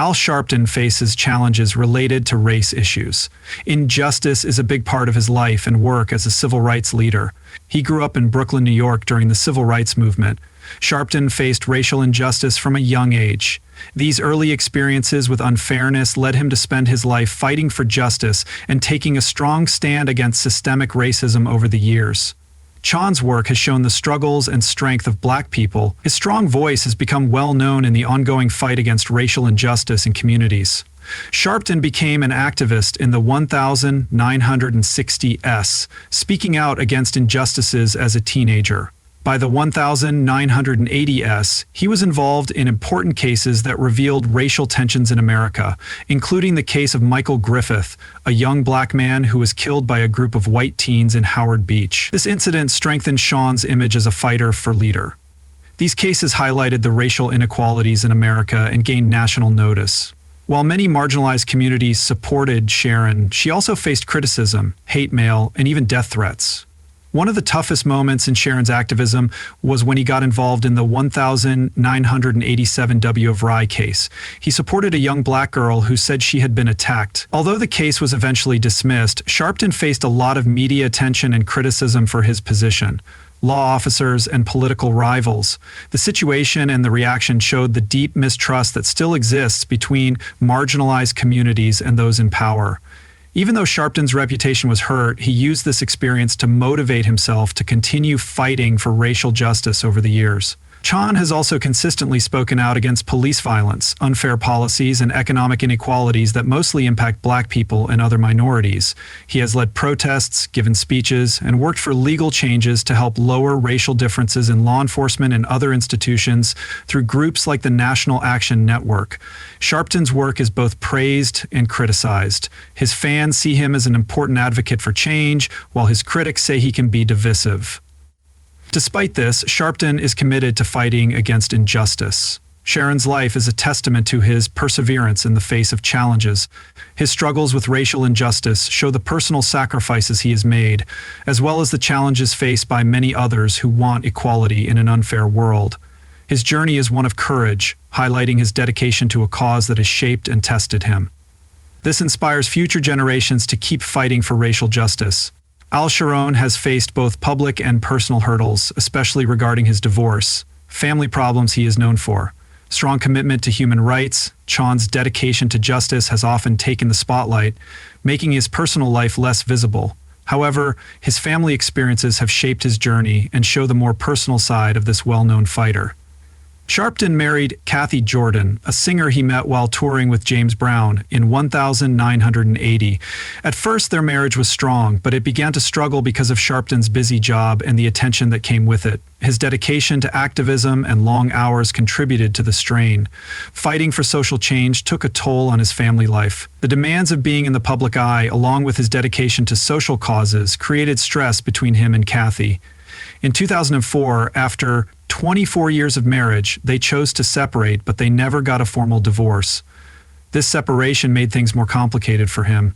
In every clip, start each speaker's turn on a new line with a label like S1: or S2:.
S1: Al Sharpton faces challenges related to race issues. Injustice is a big part of his life and work as a civil rights leader. He grew up in Brooklyn, New York during the civil rights movement. Sharpton faced racial injustice from a young age. These early experiences with unfairness led him to spend his life fighting for justice and taking a strong stand against systemic racism over the years. Chan's work has shown the struggles and strength of Black people. His strong voice has become well known in the ongoing fight against racial injustice in communities. Sharpton became an activist in the 1960s, speaking out against injustices as a teenager. By the 1980s, he was involved in important cases that revealed racial tensions in America, including the case of Michael Griffith, a young Black man who was killed by a group of white teens in Howard Beach. This incident strengthened Chan's image as a fighter for leader. These cases highlighted the racial inequalities in America and gained national notice. While many marginalized communities supported Sharon, she also faced criticism, hate mail, and even death threats. One of the toughest moments in Sharon's activism was when he got involved in the 1987 W of Rye case. He supported a young Black girl who said she had been attacked. Although the case was eventually dismissed, Sharpton faced a lot of media attention and criticism for his position. Law officers and political rivals. The situation and the reaction showed the deep mistrust that still exists between marginalized communities and those in power. Even though Sharpton's reputation was hurt, he used this experience to motivate himself to continue fighting for racial justice over the years. Chan has also consistently spoken out against police violence, unfair policies, and economic inequalities that mostly impact Black people and other minorities. He has led protests, given speeches, and worked for legal changes to help lower racial differences in law enforcement and other institutions through groups like the National Action Network. Sharpton's work is both praised and criticized. His fans see him as an important advocate for change, while his critics say he can be divisive. Despite this, Sharpton is committed to fighting against injustice. Sharon's life is a testament to his perseverance in the face of challenges. His struggles with racial injustice show the personal sacrifices he has made, as well as the challenges faced by many others who want equality in an unfair world. His journey is one of courage, highlighting his dedication to a cause that has shaped and tested him. This inspires future generations to keep fighting for racial justice. Al Sharpton has faced both public and personal hurdles, especially regarding his divorce, family problems he is known for. Strong commitment to human rights, Chan's dedication to justice has often taken the spotlight, making his personal life less visible. However, his family experiences have shaped his journey and show the more personal side of this well-known fighter. Sharpton married Kathy Jordan, a singer he met while touring with James Brown in 1980. At first, their marriage was strong, but it began to struggle because of Sharpton's busy job and the attention that came with it. His dedication to activism and long hours contributed to the strain. Fighting for social change took a toll on his family life. The demands of being in the public eye, along with his dedication to social causes, created stress between him and Kathy. In 2004, after 24 years of marriage, they chose to separate, but they never got a formal divorce. This separation made things more complicated for him.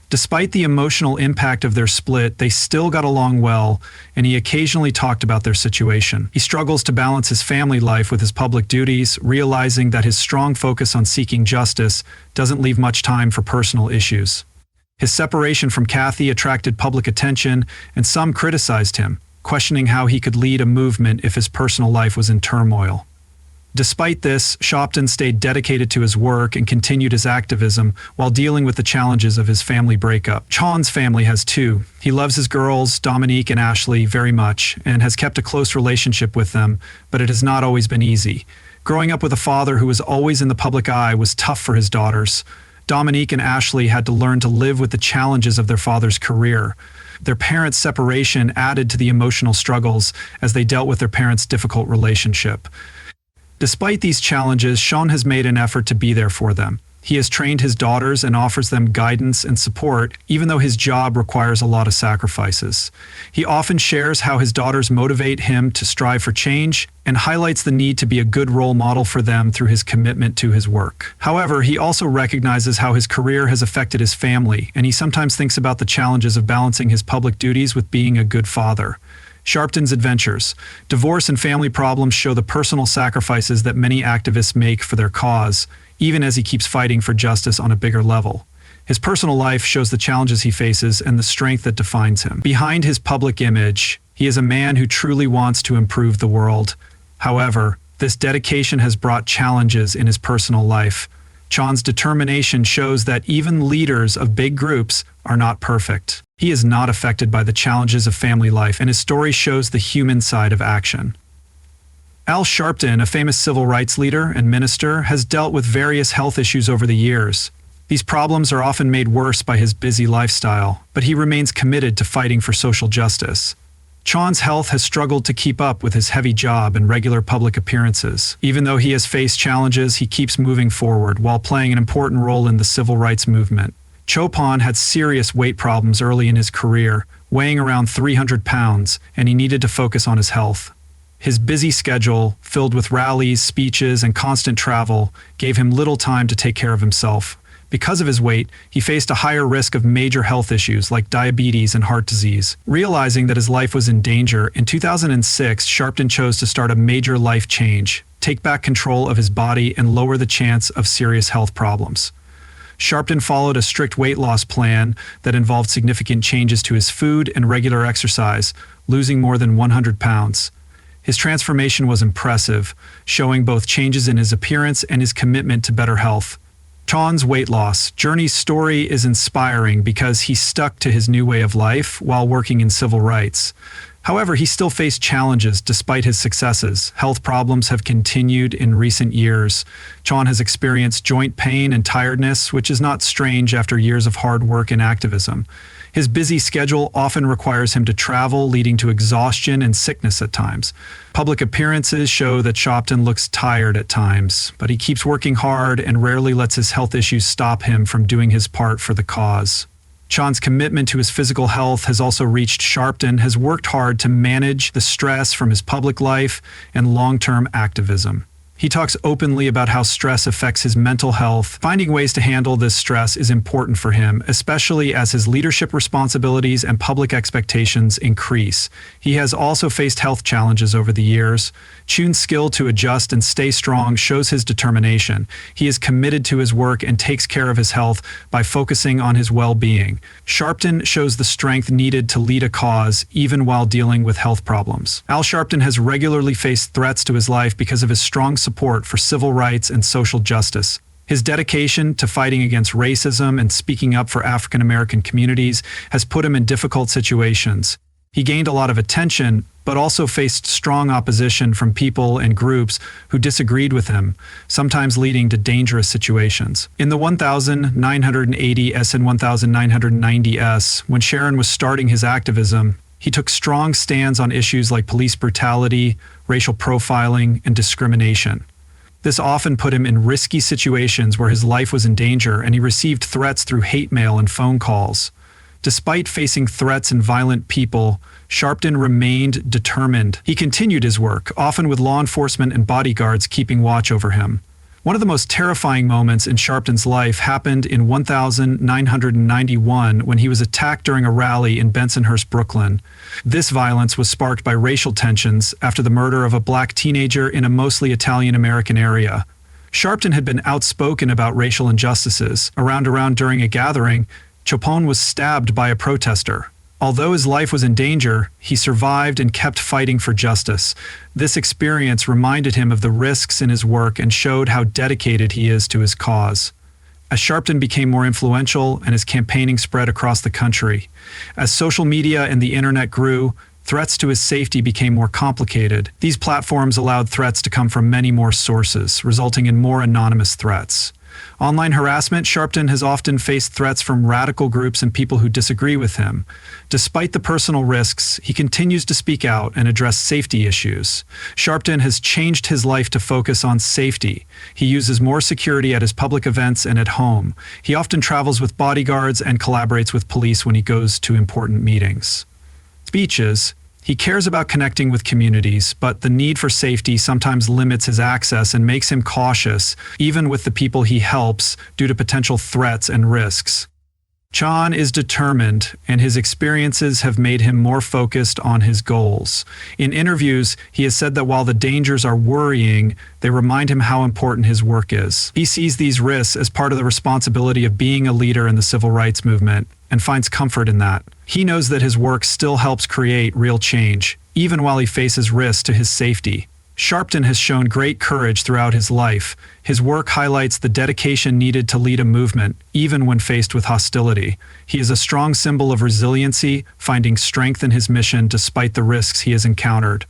S1: Despite the emotional impact of their split, they still got along well, and he occasionally talked about their situation. He struggles to balance his family life with his public duties, realizing that his strong focus on seeking justice doesn't leave much time for personal issues. His separation from Kathy attracted public attention, and some criticized him, questioning how he could lead a movement if his personal life was in turmoil. Despite this, Sharpton stayed dedicated to his work and continued his activism while dealing with the challenges of his family breakup. Chan's family has two. He loves his girls, Dominique and Ashley, very much and has kept a close relationship with them, but it has not always been easy. Growing up with a father who was always in the public eye was tough for his daughters. Dominique and Ashley had to learn to live with the challenges of their father's career. Their parents' separation added to the emotional struggles as they dealt with their parents' difficult relationship. Despite these challenges, Sean has made an effort to be there for them. He has trained his daughters and offers them guidance and support, even though his job requires a lot of sacrifices. He often shares how his daughters motivate him to strive for change and highlights the need to be a good role model for them through his commitment to his work. However, he also recognizes how his career has affected his family, and he sometimes thinks about the challenges of balancing his public duties with being a good father. Sharpton's adventures. Divorce and family problems show the personal sacrifices that many activists make for their cause. even as he keeps fighting for justice on a bigger level. His personal life shows the challenges he faces and the strength that defines him. Behind his public image, he is a man who truly wants to improve the world. However, this dedication has brought challenges in his personal life. Chon's determination shows that even leaders of big groups are not perfect. He is not affected by the challenges of family life, and his story shows the human side of action. Al Sharpton, a famous civil rights leader and minister, has dealt with various health issues over the years. These problems are often made worse by his busy lifestyle, but he remains committed to fighting for social justice. Chon's health has struggled to keep up with his heavy job and regular public appearances. Even though he has faced challenges, he keeps moving forward while playing an important role in the civil rights movement. Chopon had serious weight problems early in his career, weighing around 300 pounds, and he needed to focus on his health. His busy schedule, filled with rallies, speeches, and constant travel, gave him little time to take care of himself. Because of his weight, he faced a higher risk of major health issues like diabetes and heart disease. Realizing that his life was in danger, in 2006, Sharpton chose to start a major life change, take back control of his body, and lower the chance of serious health problems. Sharpton followed a strict weight loss plan that involved significant changes to his food and regular exercise, losing more than 100 pounds. His transformation was impressive, showing both changes in his appearance and his commitment to better health. Chon's weight loss journey's story is inspiring because he stuck to his new way of life while working in civil rights. However, he still faced challenges despite his successes. Health problems have continued in recent years. Chon has experienced joint pain and tiredness, which is not strange after years of hard work and activism. His busy schedule often requires him to travel, leading to exhaustion and sickness at times. Public appearances show that Sharpton looks tired at times, but he keeps working hard and rarely lets his health issues stop him from doing his part for the cause. Chon's commitment to his physical health has also reached Sharpton, has worked hard to manage the stress from his public life and long-term activism. He talks openly about how stress affects his mental health. Finding ways to handle this stress is important for him, especially as his leadership responsibilities and public expectations increase. He has also faced health challenges over the years. Chun's skill to adjust and stay strong shows his determination. He is committed to his work and takes care of his health by focusing on his well-being. Sharpton shows the strength needed to lead a cause, even while dealing with health problems. Al Sharpton has regularly faced threats to his life because of his strong support for civil rights and social justice. His dedication to fighting against racism and speaking up for African American communities has put him in difficult situations. He gained a lot of attention, but also faced strong opposition from people and groups who disagreed with him, sometimes leading to dangerous situations. In the 1980s and 1990s, when Sharon was starting his activism, he took strong stands on issues like police brutality, racial profiling, and discrimination. This often put him in risky situations where his life was in danger, and he received threats through hate mail and phone calls. Despite facing threats and violent people, Sharpton remained determined. He continued his work, often with law enforcement and bodyguards keeping watch over him. One of the most terrifying moments in Sharpton's life happened in 1991 when he was attacked during a rally in Bensonhurst, Brooklyn. This violence was sparked by racial tensions after the murder of a black teenager in a mostly Italian-American area. Sharpton had been outspoken about racial injustices. Around during a gathering, Chopon was stabbed by a protester. Although his life was in danger, he survived and kept fighting for justice. This experience reminded him of the risks in his work and showed how dedicated he is to his cause. As Sharpton became more influential and his campaigning spread across the country, as social media and the internet grew, threats to his safety became more complicated. These platforms allowed threats to come from many more sources, resulting in more anonymous threats. Online harassment, Sharpton has often faced threats from radical groups and people who disagree with him. Despite the personal risks, he continues to speak out and address safety issues. Sharpton has changed his life to focus on safety. He uses more security at his public events and at home. He often travels with bodyguards and collaborates with police when he goes to important meetings. Speeches. He cares about connecting with communities, but the need for safety sometimes limits his access and makes him cautious, even with the people he helps, due to potential threats and risks. John is determined, and his experiences have made him more focused on his goals. In interviews, he has said that while the dangers are worrying, they remind him how important his work is. He sees these risks as part of the responsibility of being a leader in the civil rights movement, and finds comfort in that. He knows that his work still helps create real change, even while he faces risks to his safety. Sharpton has shown great courage throughout his life. His work highlights the dedication needed to lead a movement, even when faced with hostility. He is a strong symbol of resiliency, finding strength in his mission despite the risks he has encountered.